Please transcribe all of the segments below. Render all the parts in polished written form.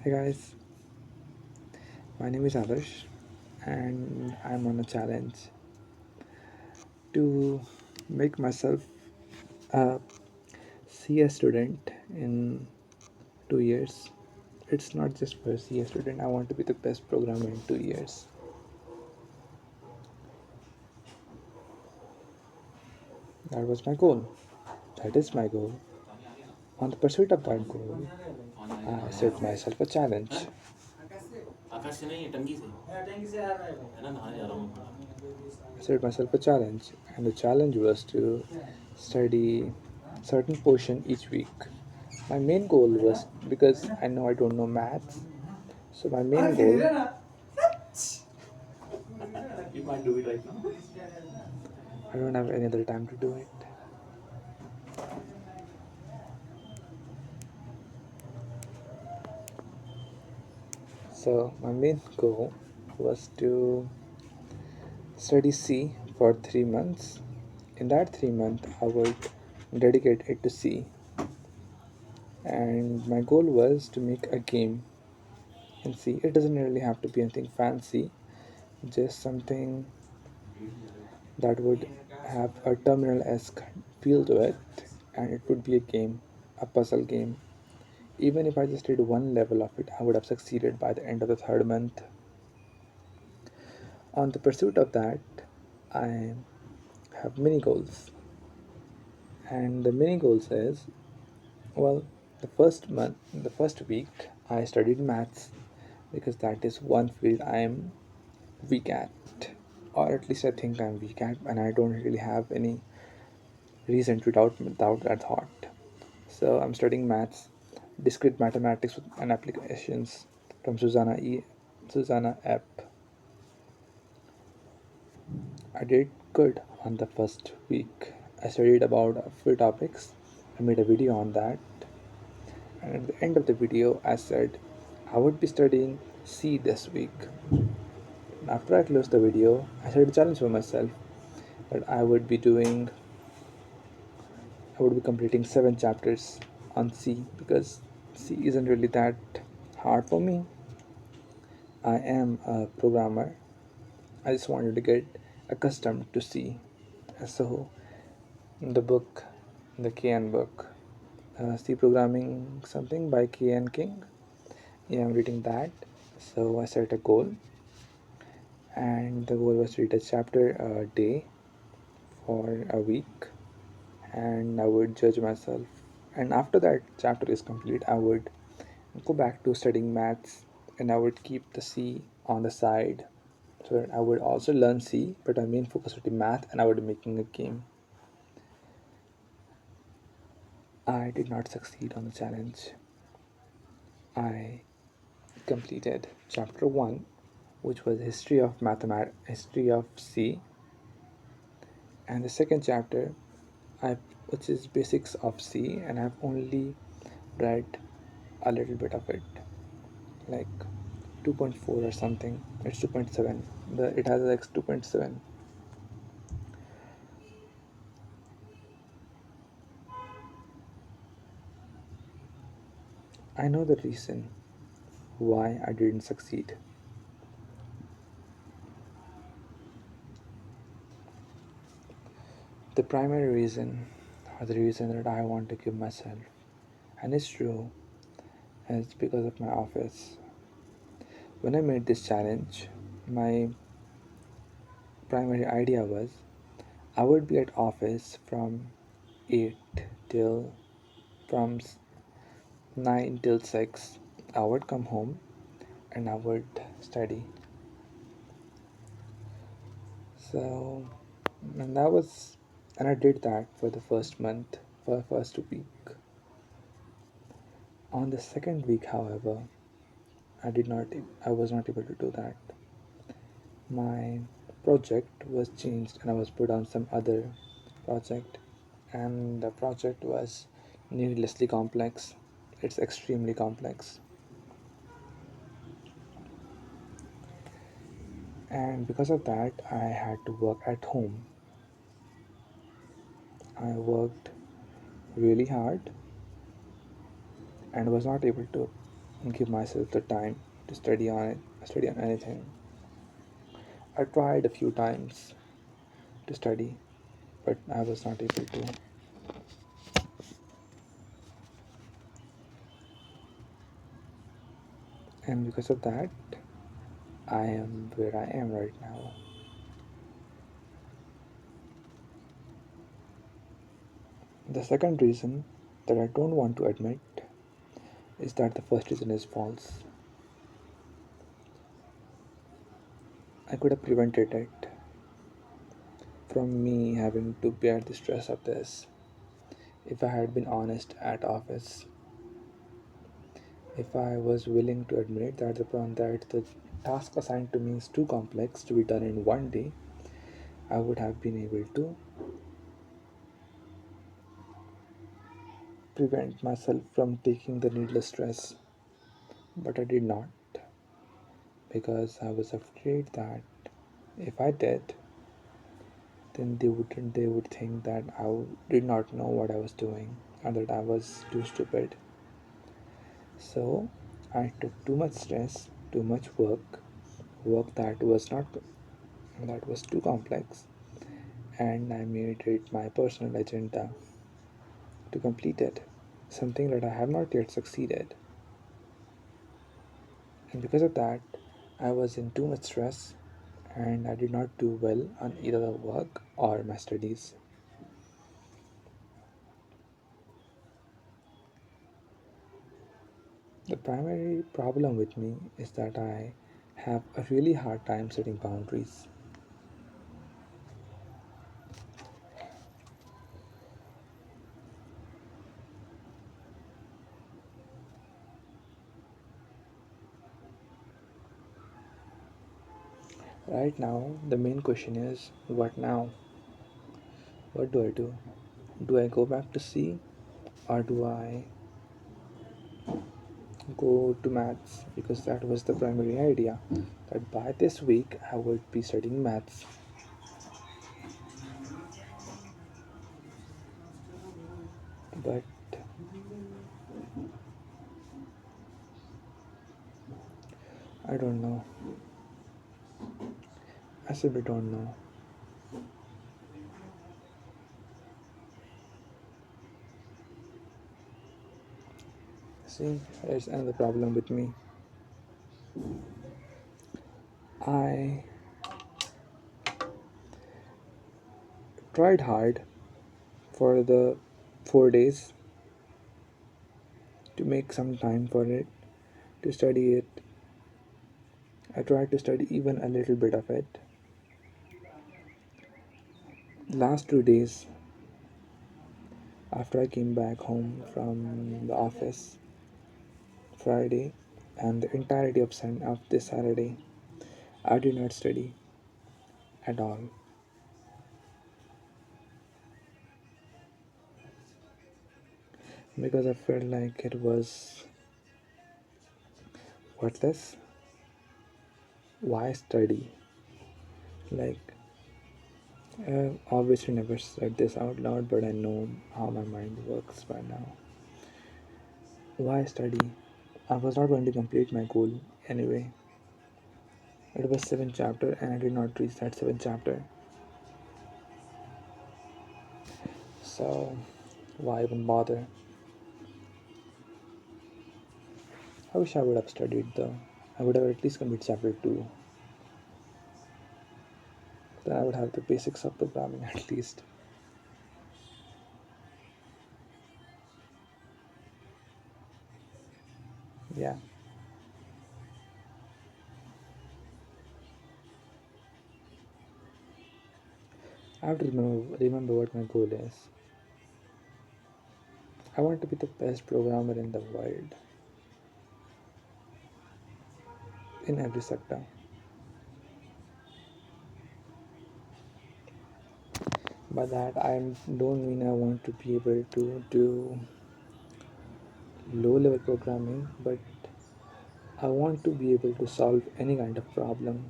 Hey guys, my name is Adarsh and I'm on a challenge to make myself a CS student in 2 years. It's not just for a CS student, I want to be the best programmer in 2 years. That was my goal. That is my goal. On the pursuit of that goal, I set myself a challenge. I set myself a challenge, and the challenge was to study certain portion each week. My main goal was because I know I don't know maths, so my main goal. You might do it right now. I don't have any other time to do it. So my main goal was to study C for 3 months. In that 3 month, I would dedicate it to C, and my goal was to make a game in C. It doesn't really have to be anything fancy, just something that would have a terminal esque feel to it, and it would be a game, a puzzle game. Even if I just did one level of it, I would have succeeded by the end of the third month. On the pursuit of that, I have mini goals, and the mini goals is well, the first week, I studied maths because that is one field I am weak at, or at least I think I'm weak at, and I don't really have any reason to doubt that thought. So I'm studying maths, discrete mathematics and applications from Susanna App. I did good on the first week. I studied about a few topics. I made a video on that, and at the end of the video, I said I would be studying C this week. And after I closed the video, I set a challenge for myself that I would be completing 7 chapters on C because C isn't really that hard for me. I am a programmer. I just wanted to get accustomed to C. So, the book, the KN book, C Programming something by KN King. Yeah, I'm reading that. So, I set a goal, and the goal was to read a chapter a day for a week, and I would judge myself. And after that chapter is complete, I would go back to studying maths, and I would keep the C on the side so that I would also learn C, but my main focus would be math, and I would be making a game. I did not succeed on the challenge. I completed chapter 1, which was history of C, and the second chapter, I which is basics of C, and I've only read a little bit of it, like 2.4 or something. It's 2.7. It has like 2.7. I know the reason why I didn't succeed. The primary reason, or the reason that I want to give myself, and it's true, is because of my office. When I made this challenge, my primary idea was I would be at office from 8 till from 9 till 6. I would come home and I would study. So, and that was, and I did that for the first month, for the first week. On the second week, however, I was not able to do that. My project was changed and I was put on some other project, and the project was needlessly complex. It's extremely complex. And because of that, I had to work at home. I worked really hard and was not able to give myself the time to study on anything. I tried a few times to study, but I was not able to. And because of that, I am where I am right now. The second reason that I don't want to admit is that the first reason is false. I could have prevented it from me having to bear the stress of this if I had been honest at office. If I was willing to admit that the task assigned to me is too complex to be done in one day, I would have been able to prevent myself from taking the needless stress. But I did not, because I was afraid that if I did, then they would think that did not know what I was doing and that I was too stupid. So I took too much stress, too much work that was too complex, and I made it my personal agenda to complete it. Something that I have not yet succeeded. And because of that, I was in too much stress and I did not do well on either the work or my studies. The primary problem with me is that I have a really hard time setting boundaries. Right now, the main question is what now? What do I do? Do I go back to C or do I go to maths? Because that was the primary idea that by this week I would be studying maths. But I don't know. I simply don't know. See, there's another problem with me. I tried hard for the 4 days to make some time for it, to study it. I tried to study even a little bit of it. Last 2 days, after I came back home from the office Friday and the entirety of this Saturday, I did not study at all because I felt like it was worthless. Why study? Like, I obviously never said this out loud, but I know how my mind works by now. Why study? I was not going to complete my goal anyway. It was seventh chapter and I did not reach that seventh chapter. So why even bother? I wish I would have studied though. I would have at least completed chapter 2. Then I would have the basics of programming at least. Yeah. I have to remember what my goal is. I want to be the best programmer in the world in every sector. By that I don't mean I want to be able to do low level programming, but I want to be able to solve any kind of problem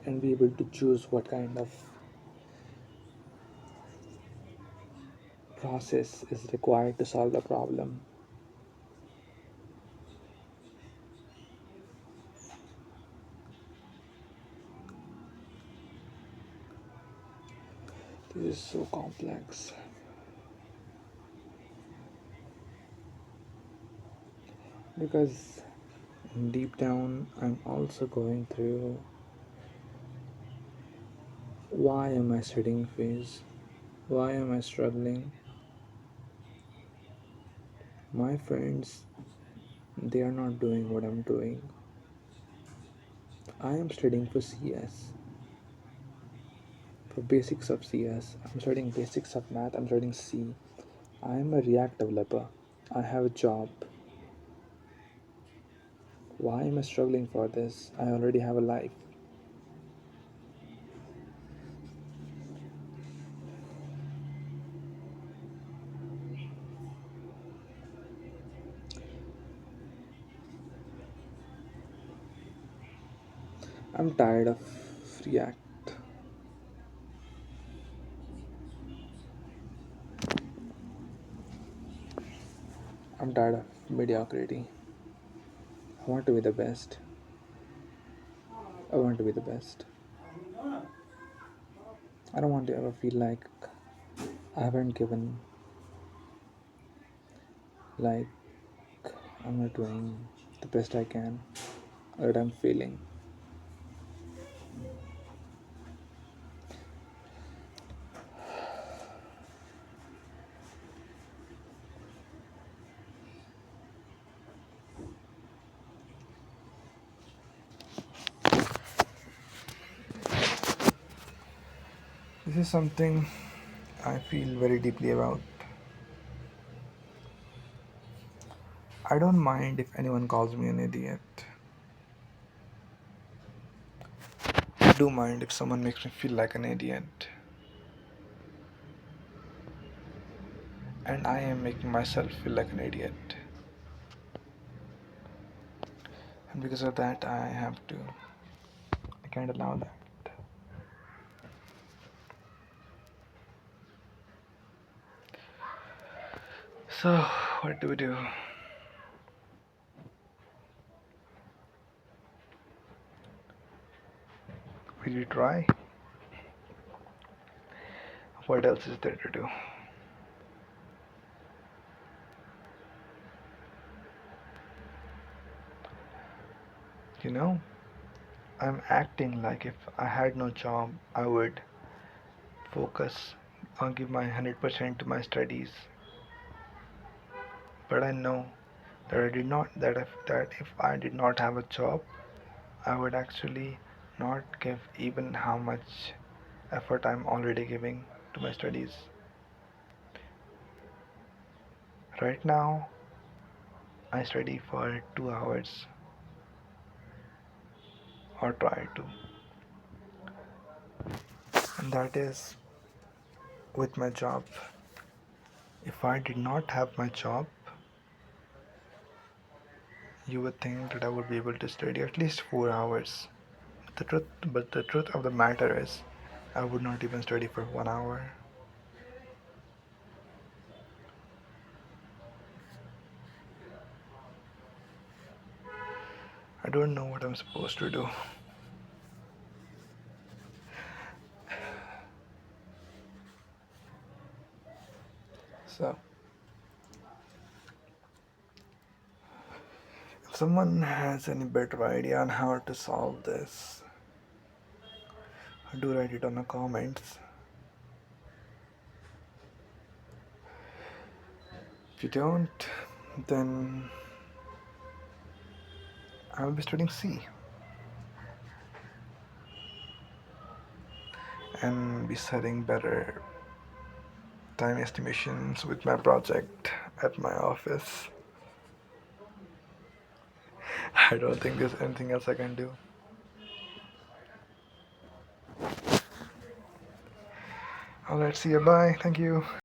and be able to choose what kind of process is required to solve the problem. is so complex because deep down I'm also going through why am I studying phase? Why am I struggling? My friends, they are not doing what I'm doing. I am studying for CS, for basics of CS. I'm studying basics of math. I'm studying C. I am a React developer. I have a job. Why am I struggling for this? I already have a life. I'm tired of React. I'm tired of mediocrity. I want to be the best. I want to be the best. I don't want to ever feel like I haven't given, like I'm not doing the best I can, or that I'm failing. This is something I feel very deeply about. I don't mind if anyone calls me an idiot. I do mind if someone makes me feel like an idiot. And I am making myself feel like an idiot. And because of that, I can't allow that. So, what do we do? Will you try? What else is there to do? You know, I'm acting like if I had no job, I would focus on give my 100% to my studies. But I know that if I did not have a job, I would actually not give even how much effort I'm already giving to my studies. Right now, I study for 2 hours or try to, and that is with my job. If I did not have my job, you would think that I would be able to study at least 4 hours. But the truth of the matter is, I would not even study for 1 hour. I don't know what I'm supposed to do. So, if someone has any better idea on how to solve this, do write it on the comments. If you don't, then I will be studying C and be setting better time estimations with my project at my office. I don't think there's anything else I can do. Alright, see you. Bye. Thank you.